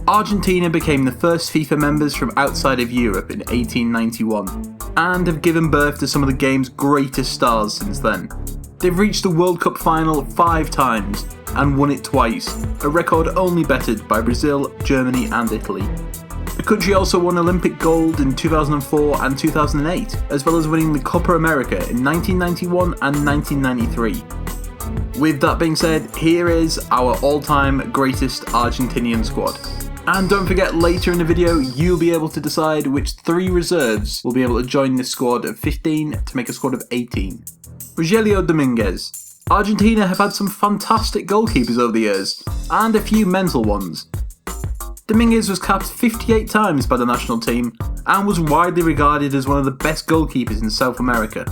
Argentina became the first FIFA members from outside of Europe in 1891, and have given birth to some of the game's greatest stars since then. They've reached the World Cup final 5 times, and won it twice, a record only bettered by Brazil, Germany and Italy. The country also won Olympic gold in 2004 and 2008, as well as winning the Copa America in 1991 and 1993. With that being said, here is our all-time greatest Argentinian squad. And don't forget, later in the video, you'll be able to decide which 3 reserves will be able to join this squad of 15 to make a squad of 18. Rogelio Dominguez. Argentina have had some fantastic goalkeepers over the years, and a few mental ones. Dominguez was capped 58 times by the national team, and was widely regarded as one of the best goalkeepers in South America.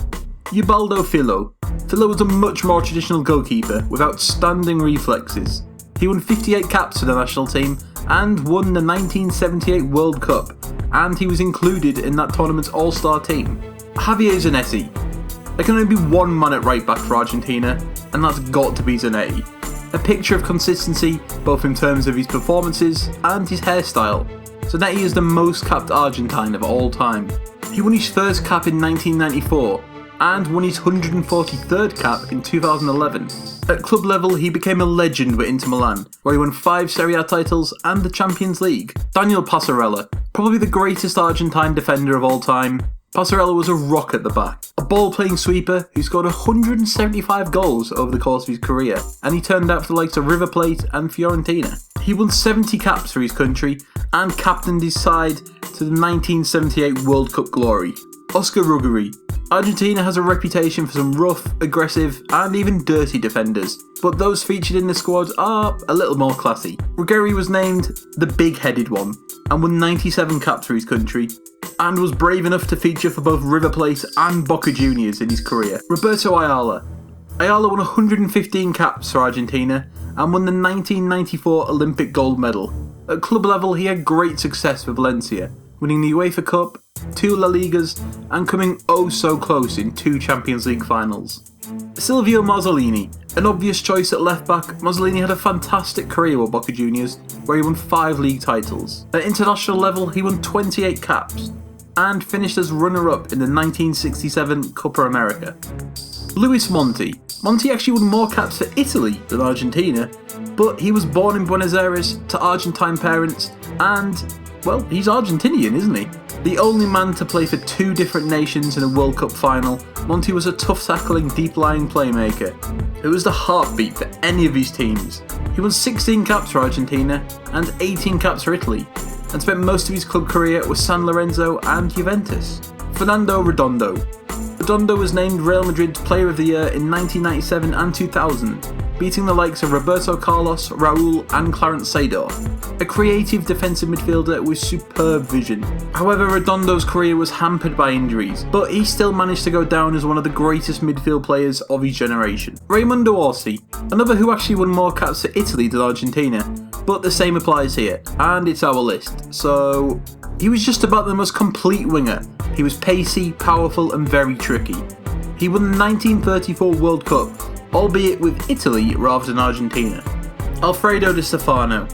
UBALDO FILLOL. FILLOL was a much more traditional goalkeeper with outstanding reflexes. He won 58 caps for the national team, and won the 1978 World Cup, and he was included in that tournament's all-star team. Javier ZANETTI. There can only be one man at right back for Argentina, and that's got to be Zanetti. A picture of consistency, both in terms of his performances and his hairstyle. Zanetti is the most capped Argentine of all time. He won his first cap in 1994, and won his 143rd cap in 2011. At club level, he became a legend with Inter Milan, where he won 5 Serie A titles and the Champions League. Daniel Passarella, probably the greatest Argentine defender of all time. Passarella was a rock at the back, a ball-playing sweeper who scored 175 goals over the course of his career, and he turned out for the likes of River Plate and Fiorentina. He won 70 caps for his country, and captained his side to the 1978 World Cup glory. Oscar Ruggeri. Argentina has a reputation for some rough, aggressive and even dirty defenders, but those featured in the squad are a little more classy. Ruggeri was named the big-headed one, and won 97 caps for his country, and was brave enough to feature for both River Plate and Boca Juniors in his career. Roberto Ayala. Ayala won 115 caps for Argentina, and won the 1994 Olympic gold medal. At club level, he had great success for Valencia, winning the UEFA Cup, 2 La Ligas, and coming oh so close in 2 Champions League finals. Silvio Marzolini. An obvious choice at left back, Marzolini had a fantastic career with Boca Juniors, where he won 5 league titles. At international level, he won 28 caps, and finished as runner-up in the 1967 Copa America. Luis Monti. Monti actually won more caps for Italy than Argentina, but he was born in Buenos Aires to Argentine parents, and, well, he's Argentinian, isn't he? The only man to play for 2 different nations in a World Cup final, Monti was a tough-tackling, deep-lying playmaker. It was the heartbeat for any of his teams. He won 16 caps for Argentina and 18 caps for Italy, and spent most of his club career with San Lorenzo and Juventus. Fernando Redondo. Redondo was named Real Madrid's Player of the Year in 1997 and 2000, beating the likes of Roberto Carlos, Raul and Clarence Seedorf. A creative defensive midfielder with superb vision. However, Redondo's career was hampered by injuries, but he still managed to go down as one of the greatest midfield players of his generation. Raimundo Orsi, another who actually won more caps for Italy than Argentina, but the same applies here, and it's our list. So, he was just about the most complete winger. He was pacey, powerful and very tricky. He won the 1934 World Cup, albeit with Italy rather than Argentina. Alfredo Di Stefano.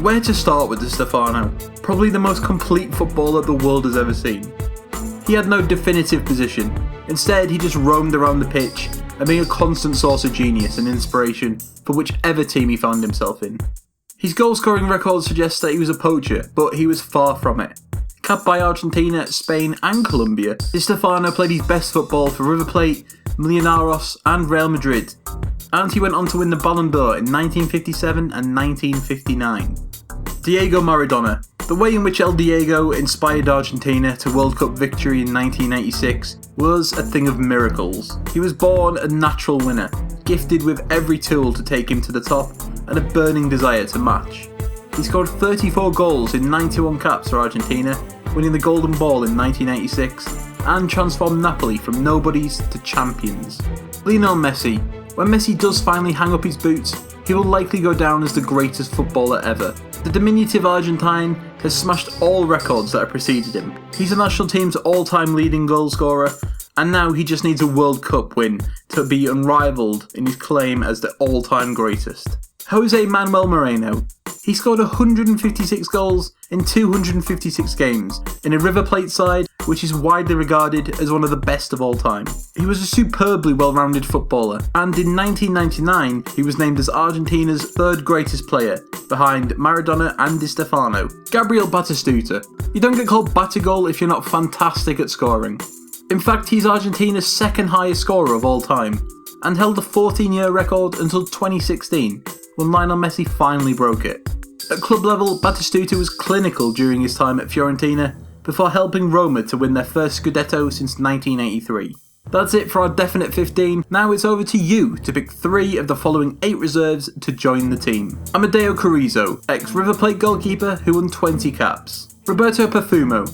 Where to start with Di Stefano? Probably the most complete footballer the world has ever seen. He had no definitive position. Instead, he just roamed around the pitch and being a constant source of genius and inspiration for whichever team he found himself in. His goal-scoring record suggests that he was a poacher, but he was far from it. Capped by Argentina, Spain and Colombia, Di Stefano played his best football for River Plate, Millonarios and Real Madrid, and he went on to win the Ballon d'Or in 1957 and 1959. Diego Maradona. The way in which El Diego inspired Argentina to World Cup victory in 1986 was a thing of miracles. He was born a natural winner, gifted with every tool to take him to the top and a burning desire to match. He scored 34 goals in 91 caps for Argentina, winning the Golden Ball in 1986, and transformed Napoli from nobodies to champions. Lionel Messi. When Messi does finally hang up his boots, he will likely go down as the greatest footballer ever. The diminutive Argentine has smashed all records that have preceded him. He's the national team's all-time leading goal scorer, and now he just needs a World Cup win to be unrivaled in his claim as the all-time greatest. Jose Manuel Moreno. He scored 156 goals in 256 games in a River Plate side which is widely regarded as one of the best of all time. He was a superbly well-rounded footballer, and in 1999 he was named as Argentina's third greatest player, behind Maradona and Di Stefano. Gabriel Batistuta. You don't get called Batigol if you're not fantastic at scoring. In fact, he's Argentina's second highest scorer of all time, and held a 14-year record until 2016, when Lionel Messi finally broke it. At club level, Batistuta was clinical during his time at Fiorentina, before helping Roma to win their first Scudetto since 1983. That's it for our definite 15, now it's over to you to pick 3 of the following 8 reserves to join the team. Amedeo Carrizo, ex-River Plate goalkeeper who won 20 caps. Roberto Perfumo,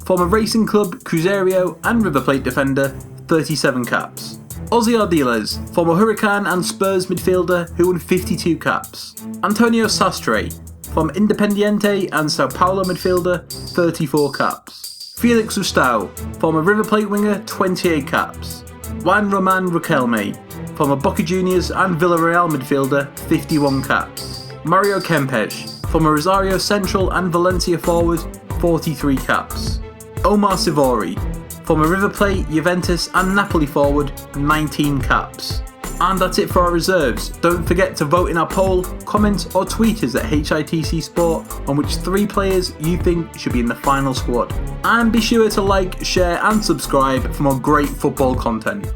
former Racing Club, Cruzeiro and River Plate defender, 37 caps. Ozzy Ardiles, former Hurricane and Spurs midfielder who won 52 caps. Antonio Sastre, from Independiente and Sao Paulo midfielder, 34 caps. Felix Gustavo, former River Plate winger, 28 caps. Juan Roman Riquelme, former Boca Juniors and Villarreal midfielder, 51 caps. Mario Kempes, former Rosario Central and Valencia forward, 43 caps. Omar Sivori, former River Plate, Juventus and Napoli forward, 19 caps. And that's it for our reserves. Don't forget to vote in our poll, comment or tweet us at HITC Sport on which 3 players you think should be in the final squad. And be sure to like, share and subscribe for more great football content.